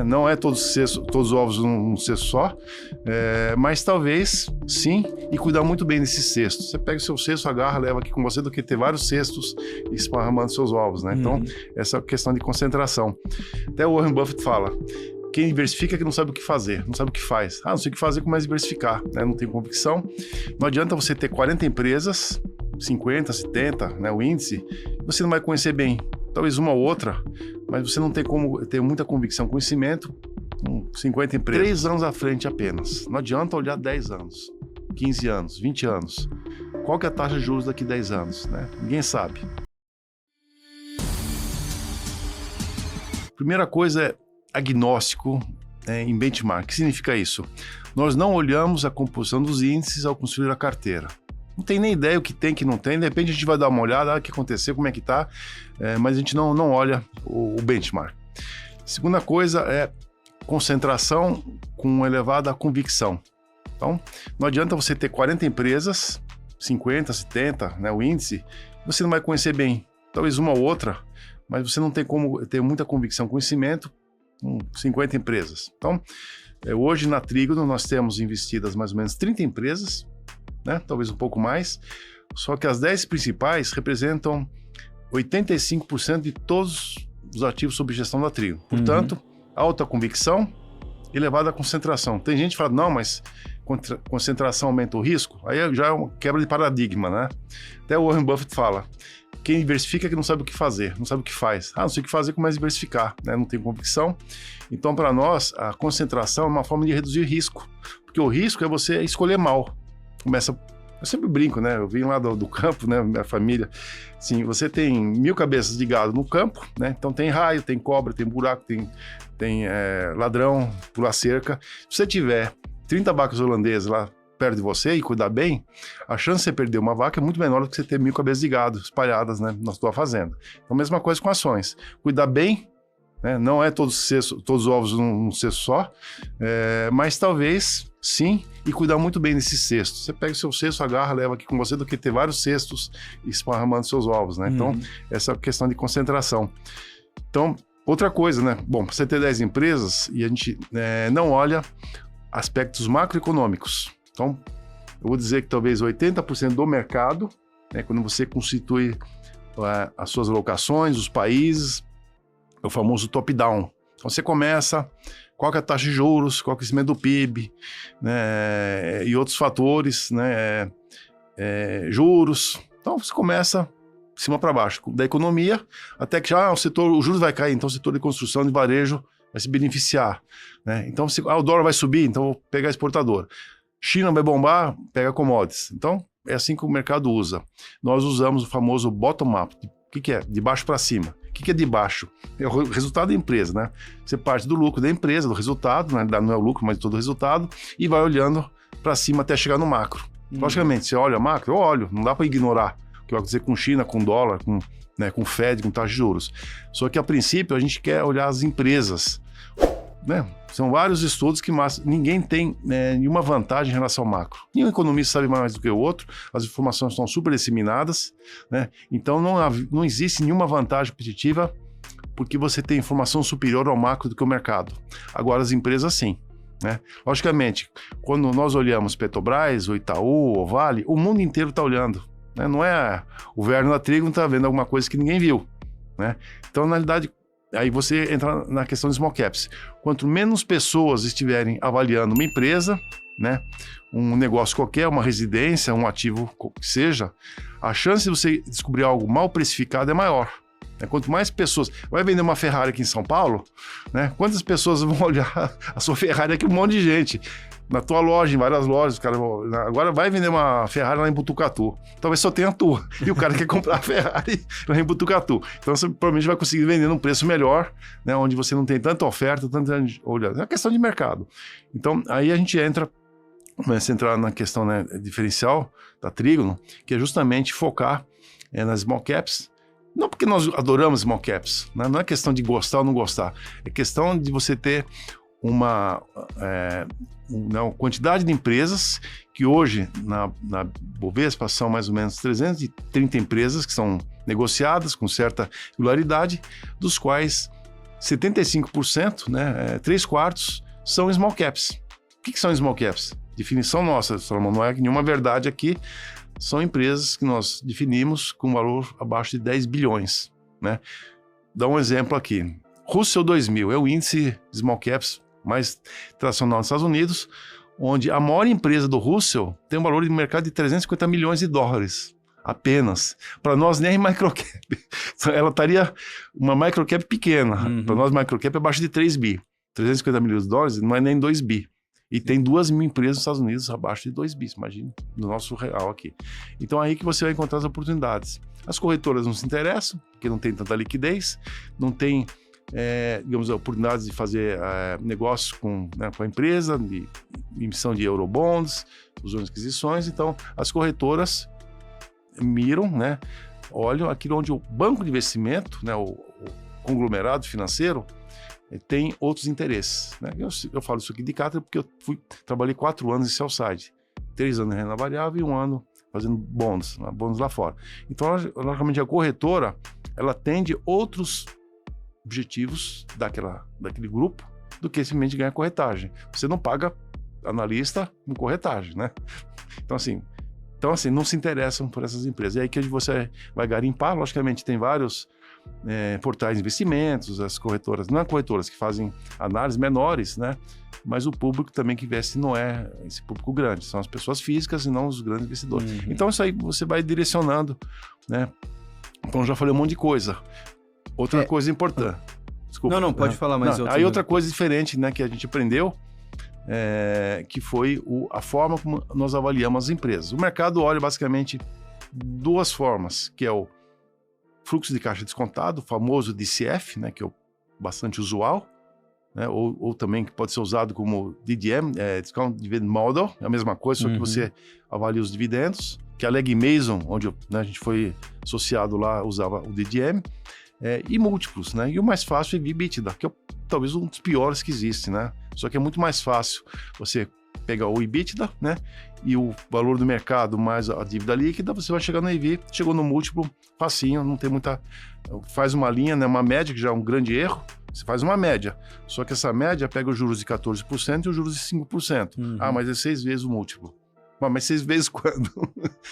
Não é todos os ovos num cesto só, mas talvez sim, e cuidar muito bem desses cestos. Você pega o seu cesto, agarra, leva aqui com você, do que ter vários cestos esparramando seus ovos, né? Então, essa questão de concentração. Até o Warren Buffett fala: quem diversifica é que não sabe o que fazer, não sabe o que faz. Não sei o que fazer, começa a diversificar, né? Não tem convicção. Não adianta você ter 40 empresas, 50, 70, né, o índice, você não vai conhecer bem. Talvez uma ou outra, mas você não tem como ter muita convicção, conhecimento, com 50 empresas. 3 anos à frente apenas. Não adianta olhar 10 anos, 15 anos, 20 anos. Qual que é a taxa de juros daqui a 10 anos, né? Ninguém sabe. Primeira coisa é agnóstico em benchmark. O que significa isso? Nós não olhamos a composição dos índices ao construir a carteira. Não tem nem ideia o que tem, que não tem. De repente a gente vai dar uma olhada, o que aconteceu, como é que tá, mas a gente não olha o benchmark. Segunda coisa é concentração com elevada convicção. Então, não adianta você ter 40 empresas, 50, 70, né, o índice, você não vai conhecer bem. Talvez uma ou outra, mas você não tem como ter muita convicção, conhecimento com 50 empresas. Então, hoje na Trígono nós temos investidas mais ou menos 30 empresas, né? Talvez um pouco mais, só que as 10 principais representam 85% de todos os ativos sob gestão da Trígono. Portanto, alta convicção, elevada concentração. Tem gente que fala: não, mas concentração aumenta o risco. Aí já é uma quebra de paradigma, né? Até o Warren Buffett fala: quem diversifica é que não sabe o que fazer, não sabe o que faz. Não sei o que fazer, começa a diversificar, né? Não tem convicção. Então, para nós, a concentração é uma forma de reduzir risco, porque o risco é você escolher mal. Eu sempre brinco, né? Eu vim lá do campo, né? Minha família. Sim, você tem 1000 cabeças de gado no campo, né? Então tem raio, tem cobra, tem buraco, tem ladrão, pular cerca. Se você tiver 30 vacas holandesas lá perto de você e cuidar bem, a chance de você perder uma vaca é muito menor do que você ter 1000 cabeças de gado espalhadas, né, na sua fazenda. Então, mesma coisa com ações. Cuidar bem, né? Não é todos os ovos num cesto só, mas talvez sim, e cuidar muito bem desses cestos. Você pega o seu cesto, agarra, leva aqui com você, do que ter vários cestos esparramando seus ovos, né? Então, essa questão de concentração. Então, outra coisa, né? Bom, para você ter 10 empresas e a gente não olha aspectos macroeconômicos. Então, eu vou dizer que talvez 80% do mercado, né, quando você constitui as suas alocações, os países, é o famoso top-down. Então, você começa, qual que é a taxa de juros, qual que é o crescimento do PIB, né, e outros fatores, né, juros. Então, você começa de cima para baixo, da economia, até que já os juros vai cair, então o setor de construção, de varejo, vai se beneficiar, né? Então, o dólar vai subir, então vou pegar exportador. China vai bombar, pega commodities. Então, é assim que o mercado usa. Nós usamos o famoso bottom-up. O que é? De baixo para cima. O que é de baixo? É o resultado da empresa, né? Você parte do lucro da empresa, do resultado, né? Não é o lucro, mas todo o resultado, e vai olhando para cima até chegar no macro. Logicamente, você olha macro, eu olho, não dá para ignorar o que vai acontecer com China, com dólar, com Fed, com taxa de juros. Só que, a princípio, a gente quer olhar as empresas, né? São vários estudos que ninguém tem nenhuma vantagem em relação ao macro. Nenhum economista sabe mais do que o outro, as informações estão super disseminadas, né? Então não existe nenhuma vantagem competitiva porque você tem informação superior ao macro do que o mercado. Agora as empresas sim, né? Logicamente, quando nós olhamos Petrobras, o Itaú, o Vale, o mundo inteiro está olhando, né? Não é o Werner da Trígono está vendo alguma coisa que ninguém viu, né? Então, na realidade, aí você entra na questão de small caps. Quanto menos pessoas estiverem avaliando uma empresa, né, um negócio qualquer, uma residência, um ativo que seja, a chance de você descobrir algo mal precificado é maior. Quanto mais pessoas... Vai vender uma Ferrari aqui em São Paulo, né? Quantas pessoas vão olhar a sua Ferrari aqui? Um monte de gente. Na tua loja, em várias lojas, cara, agora vai vender uma Ferrari lá em Botucatu. Talvez só tenha a tua. E o cara quer comprar a Ferrari lá em Botucatu. Então você provavelmente vai conseguir vender num preço melhor, né? Onde você não tem tanta oferta, tanta olhada. É uma questão de mercado. Então aí a gente começa a entrar na questão, né, diferencial da Trígono, que é justamente focar nas small caps. Não porque nós adoramos small caps, né? Não é questão de gostar ou não gostar. É questão de você ter uma quantidade de empresas que hoje na Bovespa são mais ou menos 330 empresas que são negociadas com certa regularidade, dos quais 75%, né, 3/4 são small caps. O que são small caps? Definição nossa, Salomão, não é nenhuma verdade aqui. São empresas que nós definimos com valor abaixo de 10 bilhões. Né? Dá um exemplo aqui. Russell 2000 é o índice de small caps mais tradicional nos Estados Unidos, onde a maior empresa do Russell tem um valor de mercado de 350 milhões de dólares. Apenas. Para nós, nem microcap. Ela estaria uma microcap pequena. Para nós, microcap é abaixo de 3 bi. 350 milhões de dólares não é nem 2 bi. E tem 2.000 empresas nos Estados Unidos abaixo de 2 bi, imagina, no nosso real aqui. Então, aí que você vai encontrar as oportunidades. As corretoras não se interessam, porque não tem tanta liquidez, não tem, digamos, oportunidades de fazer negócios com a empresa, de emissão de eurobonds, fusões e aquisições. Então, as corretoras miram, né, olham aquilo onde o banco de investimento, né, o conglomerado financeiro, tem outros interesses. Né? Eu falo isso aqui de cátedra porque eu trabalhei 4 anos em sell-side, 3 anos em renda variável e 1 ano fazendo bonds lá fora. Então, logicamente, a corretora, ela atende outros objetivos daquele grupo do que simplesmente ganhar corretagem. Você não paga analista com corretagem, né? Então, assim, não se interessam por essas empresas. É aí que você vai garimpar. Logicamente, tem vários portais de investimentos, as corretoras, não é corretoras que fazem análises menores, né? Mas o público também que investe não é esse público grande, são as pessoas físicas e não os grandes investidores. Então, isso aí você vai direcionando, né? Então, eu já falei um monte de coisa. Outra coisa importante. Desculpa. Não, pode falar mais. Aí outra coisa diferente, né, que a gente aprendeu, que foi a forma como nós avaliamos as empresas. O mercado olha basicamente 2 formas, que é o fluxo de caixa descontado, o famoso DCF, né, que é bastante usual, né, ou também que pode ser usado como DDM, Discount Dividend Model, é a mesma coisa, só que você avalia os dividendos, que a Legg Mason, onde a gente foi associado lá, usava o DDM, e múltiplos, né, e o mais fácil é EBITDA, que é talvez um dos piores que existe, né, só que é muito mais fácil você pegar o EBITDA, né, e o valor do mercado mais a dívida líquida, você vai chegar no EV, chegou no múltiplo, facinho, não tem muita... Faz uma linha, né, uma média, que já é um grande erro, você faz uma média, só que essa média pega os juros de 14% e os juros de 5%. Mas é 6 vezes o múltiplo. Mas 6 vezes quando?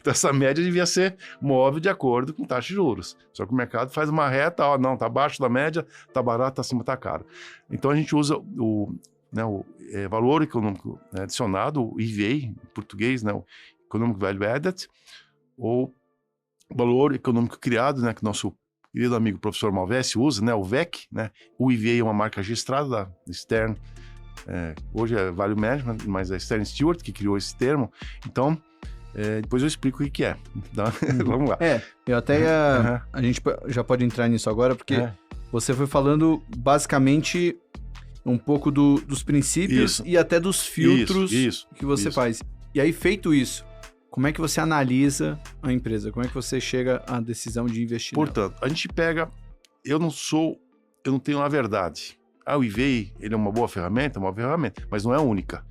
Então essa média devia ser móvel de acordo com taxa de juros. Só que o mercado faz uma reta, não, tá abaixo da média, tá barato, tá acima, tá caro. Então a gente usa o valor econômico adicionado, o EVA, em português, né, o Economic Value Added, ou valor econômico criado, né, que nosso querido amigo professor Malvesi usa, né, o VEC, né, o EVA é uma marca registrada da Stern, hoje é Value Management, mas é Stern Stewart que criou esse termo. Então, depois eu explico o que é. Então, vamos lá. Eu até a gente já pode entrar nisso agora, porque você foi falando basicamente um pouco dos princípios e até dos filtros que você faz. E aí, feito isso, como é que você analisa a empresa? Como é que você chega à decisão de investir Portanto, a gente pega... Eu não tenho a verdade. O EVA, ele é uma boa ferramenta, mas não é a única.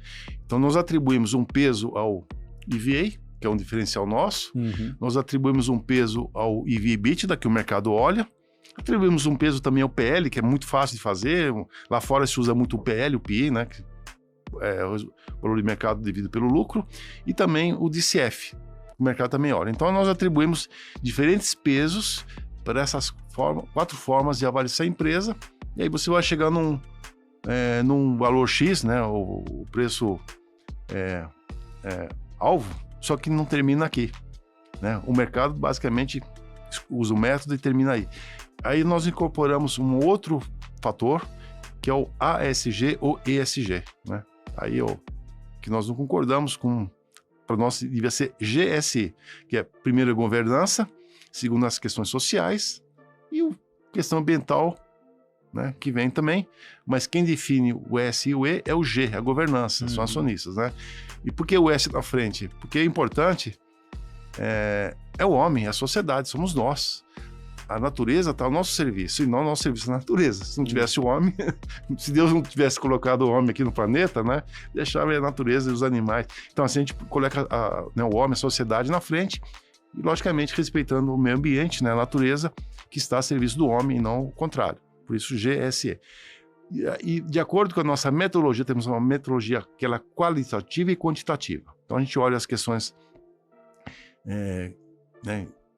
Então, nós atribuímos um peso ao EVA, que é um diferencial nosso. Nós atribuímos um peso ao EV/EBITDA, que o mercado olha. Atribuímos um peso também ao PL, que é muito fácil de fazer. Lá fora se usa muito o PL, o PI, né? Que é o valor de mercado devido pelo lucro. E também o DCF. O mercado também olha. Então, nós atribuímos diferentes pesos para essas 4 formas de avaliar a empresa. E aí você vai chegar num valor X, né? O preço alvo, só que não termina aqui, né? O mercado basicamente usa o método e termina aí. Aí nós incorporamos um outro fator, que é o ASG ou ESG, né? Aí que nós não concordamos com, para nós devia ser GSI, que é primeiro a governança, segundo as questões sociais e a questão ambiental, né, que vem também, mas quem define o S e o E é o G, a governança, são acionistas, né? E por que o S na frente? Porque é importante, é o homem, é a sociedade, somos nós. A natureza está ao nosso serviço, e não o nosso serviço à natureza. Se não tivesse o homem, se Deus não tivesse colocado o homem aqui no planeta, né, deixava a natureza e os animais. Então, assim, a gente coloca o homem, a sociedade na frente, e, logicamente, respeitando o meio ambiente, né, a natureza, que está a serviço do homem e não o contrário. Por isso GSE. E de acordo com a nossa metodologia, temos uma metodologia que ela é qualitativa e quantitativa. Então a gente olha as questões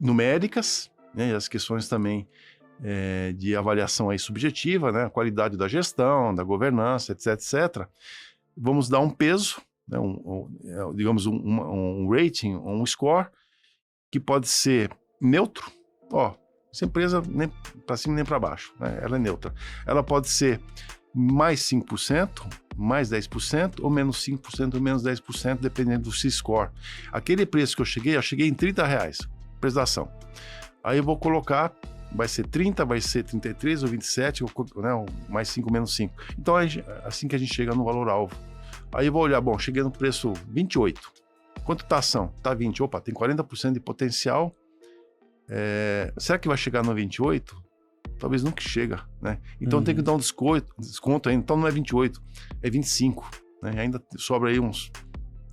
numéricas, né, e as questões também de avaliação aí subjetiva, né, a qualidade da gestão, da governança, etc. Vamos dar um peso, né, digamos um rating, um score, que pode ser neutro. Essa empresa nem para cima nem para baixo, né? Ela é neutra. Ela pode ser mais 5%, mais 10%, ou menos 5%, ou menos 10%, dependendo do C-score. Aquele preço que eu cheguei em R$30, preço da ação. Aí eu vou colocar, vai ser 30, vai ser 33 ou 27, né? Mais 5, menos 5. Então, assim que a gente chega no valor-alvo. Aí eu vou olhar, cheguei no preço 28. Quanto está a ação? Está 20. Opa, tem 40% de potencial. Será que vai chegar no 28? Talvez nunca chega, né? Então tem que dar um desconto ainda. Então não é 28, é 25. Né? E ainda sobra aí uns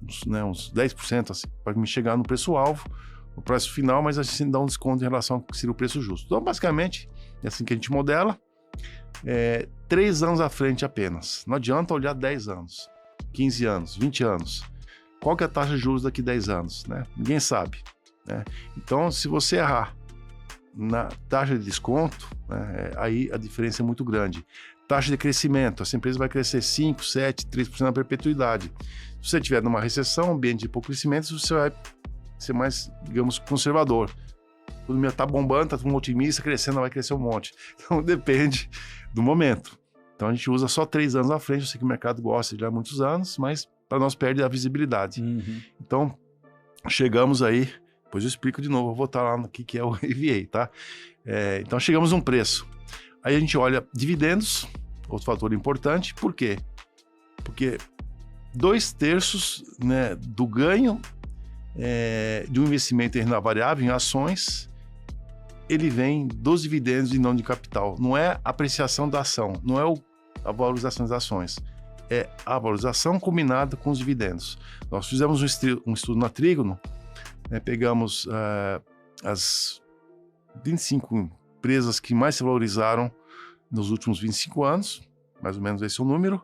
10% assim, para me chegar no preço-alvo, no preço final, mas assim dá um desconto em relação ao que seria o preço justo. Então, basicamente, é assim que a gente modela. 3 anos à frente apenas. Não adianta olhar 10 anos, 15 anos, 20 anos. Qual que é a taxa de juros daqui a 10 anos? Né? Ninguém sabe. Né? Então, se você errar na taxa de desconto, né, aí a diferença é muito grande. Taxa de crescimento, essa empresa vai crescer 5%, 7%, 3% na perpetuidade. Se você estiver numa recessão, ambiente de pouco crescimento, você vai ser mais, digamos, conservador. Quando o mercado está bombando, está todo mundo otimista, crescendo, vai crescer um monte. Então, depende do momento. Então, a gente usa só 3 anos à frente. Eu sei que o mercado gosta de há muitos anos, mas para nós perde a visibilidade. Então, chegamos aí. Depois eu explico de novo, vou voltar lá no que é o EVA, tá? Então, chegamos a um preço. Aí a gente olha dividendos, outro fator importante. Por quê? Porque 2/3, né, do ganho de um investimento em renda variável, em ações, ele vem dos dividendos e não de capital. Não é a apreciação da ação, não é a valorização das ações. É a valorização combinada com os dividendos. Nós fizemos um estudo na Trígono, pegamos as 25 empresas que mais se valorizaram nos últimos 25 anos, mais ou menos esse é o número.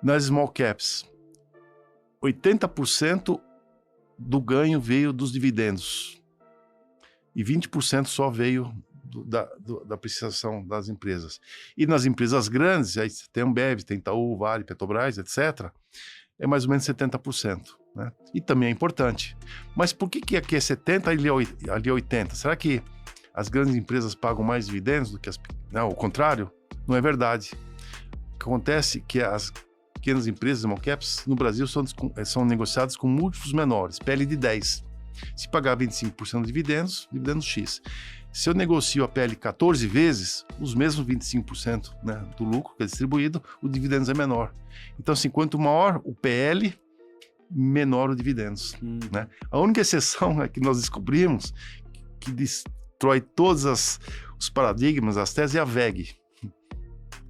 Nas small caps, 80% do ganho veio dos dividendos e 20% só veio da apreciação das empresas. E nas empresas grandes, aí tem Ambev, tem Itaú, Vale, Petrobras, etc., é mais ou menos 70%. Né? E também é importante. Mas por que aqui é 70 e ali é 80? Será que as grandes empresas pagam mais dividendos do que as... Não, o contrário? Não é verdade. O que acontece é que as pequenas empresas, small caps, no Brasil são negociadas com múltiplos menores, PL de 10. Se pagar 25% de dividendos X. Se eu negocio a PL 14 vezes, os mesmos 25%, né, do lucro que é distribuído, o dividendos é menor. Então, assim, quanto maior o PL, menor o dividendos. Né? A única exceção é que nós descobrimos que destrói todos os paradigmas, as teses, é a VEG.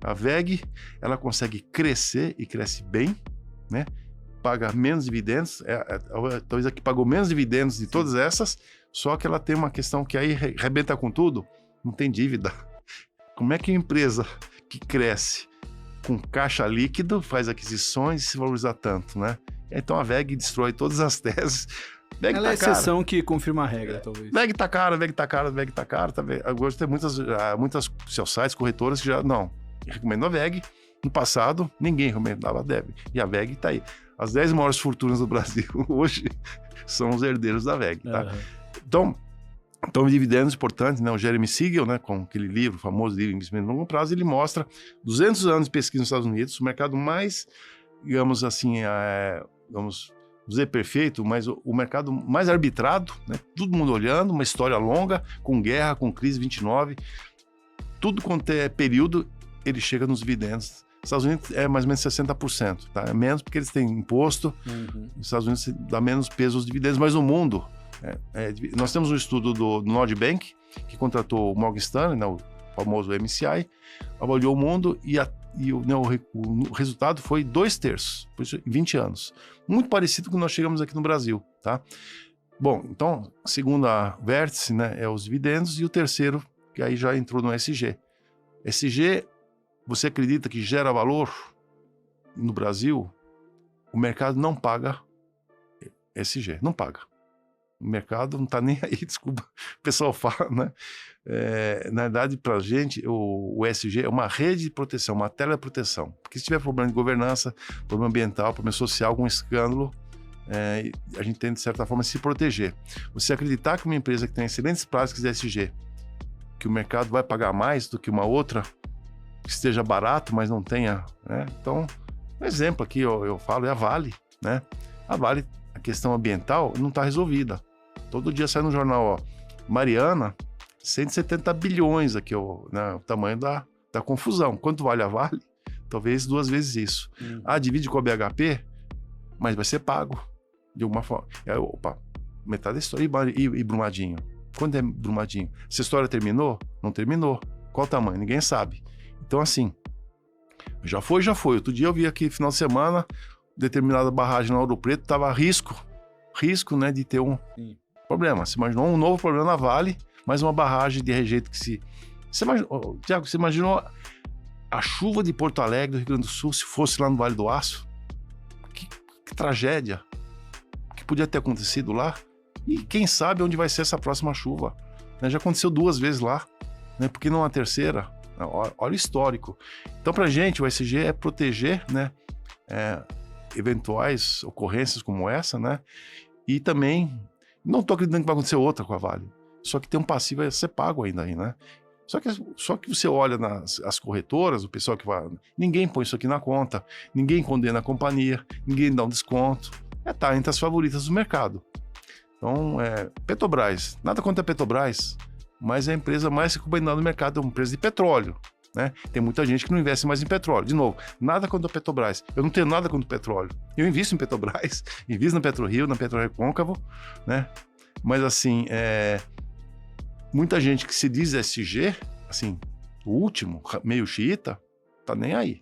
A VEG, ela consegue crescer e cresce bem, né? Paga menos dividendos, talvez a que pagou menos dividendos de todas essas, só que ela tem uma questão que aí rebenta com tudo, não tem dívida. Como é que a empresa que cresce com caixa líquido faz aquisições e se valoriza tanto, né? Então a VEG destrói todas as teses. VEG ela é a exceção que confirma a regra, talvez. VEG tá caro, VEG tá caro, VEG tá caro. Agora tem muitas sites, corretoras que já não recomendam a VEG. No passado, ninguém recomendava a VEG. E a VEG tá aí. As 10 maiores fortunas do Brasil hoje são os herdeiros da VEG, tá? Então, dividendos importantes, né? O Jeremy Siegel, né, com aquele livro, o famoso livro Investimento de Longo Prazo, ele mostra 200 anos de pesquisa nos Estados Unidos, o mercado mais, digamos assim, vamos dizer perfeito, mas o mercado mais arbitrado, né? Todo mundo olhando, uma história longa, com guerra, com crise 29, tudo quanto é período, ele chega nos dividendos. Nos Estados Unidos é mais ou menos 60%, tá? É menos porque eles têm imposto, nos Estados Unidos dá menos peso aos dividendos, mas o mundo... nós temos um estudo do Nordbank, que contratou o Morgan Stanley, né, o famoso MCI, avaliou o mundo e o resultado foi 2/3, por isso, em 20 anos. Muito parecido com o que nós chegamos aqui no Brasil, tá? Bom, então, a segunda vértice, né, é os dividendos, e o terceiro, que aí já entrou no ESG. ESG, você acredita que gera valor no Brasil? O mercado não paga ESG, não paga. O mercado não está nem aí, desculpa, o pessoal fala, né? Na verdade, para a gente, o ESG é uma rede de proteção, uma tela de proteção. Porque se tiver problema de governança, problema ambiental, problema social, algum escândalo, a gente tem, de certa forma, se proteger. Você acreditar que uma empresa que tem excelentes práticas de ESG, que o mercado vai pagar mais do que uma outra, que esteja barato, mas não tenha, né? Então, um exemplo aqui, eu falo, é a Vale, né? A Vale, a questão ambiental não está resolvida. Todo dia sai no jornal, ó, Mariana, 170 bilhões aqui, né, o tamanho da confusão. Quanto vale a Vale? Talvez 2 vezes isso. Divide com a BHP, mas vai ser pago de alguma forma. Metade da história. E Brumadinho? Quando é Brumadinho? Essa história terminou? Não terminou. Qual o tamanho? Ninguém sabe. Então, assim, já foi. Outro dia eu vi aqui, final de semana, determinada barragem na Ouro Preto estava risco, né, de ter um problema. Você imaginou um novo problema na Vale, mais uma barragem de rejeito que se... Tiago, você imaginou a chuva de Porto Alegre, do Rio Grande do Sul, se fosse lá no Vale do Aço? Que tragédia que podia ter acontecido lá. E quem sabe onde vai ser essa próxima chuva, né? Já aconteceu 2 vezes lá, né? Por que não a terceira? Olha o histórico. Então, pra gente, o ESG é proteger, né, eventuais ocorrências como essa, né? E também, não estou acreditando que vai acontecer outra com a Vale, só que tem um passivo a ser pago ainda aí, né? Só que você olha as corretoras, o pessoal que vai... Ninguém põe isso aqui na conta, ninguém condena a companhia, ninguém dá um desconto. Tá entre as favoritas do mercado. Então, Petrobras, nada contra a Petrobras, mas é a empresa mais recomendada no mercado, é uma empresa de petróleo, né? Tem muita gente que não investe mais em petróleo. De novo, nada contra a Petrobras. Eu não tenho nada contra o petróleo. Eu invisto em Petrobras, invisto na PetroRio, na PetroRecôncavo, né? Mas, assim, muita gente que se diz SG, assim, o último, meio xiita, tá nem aí.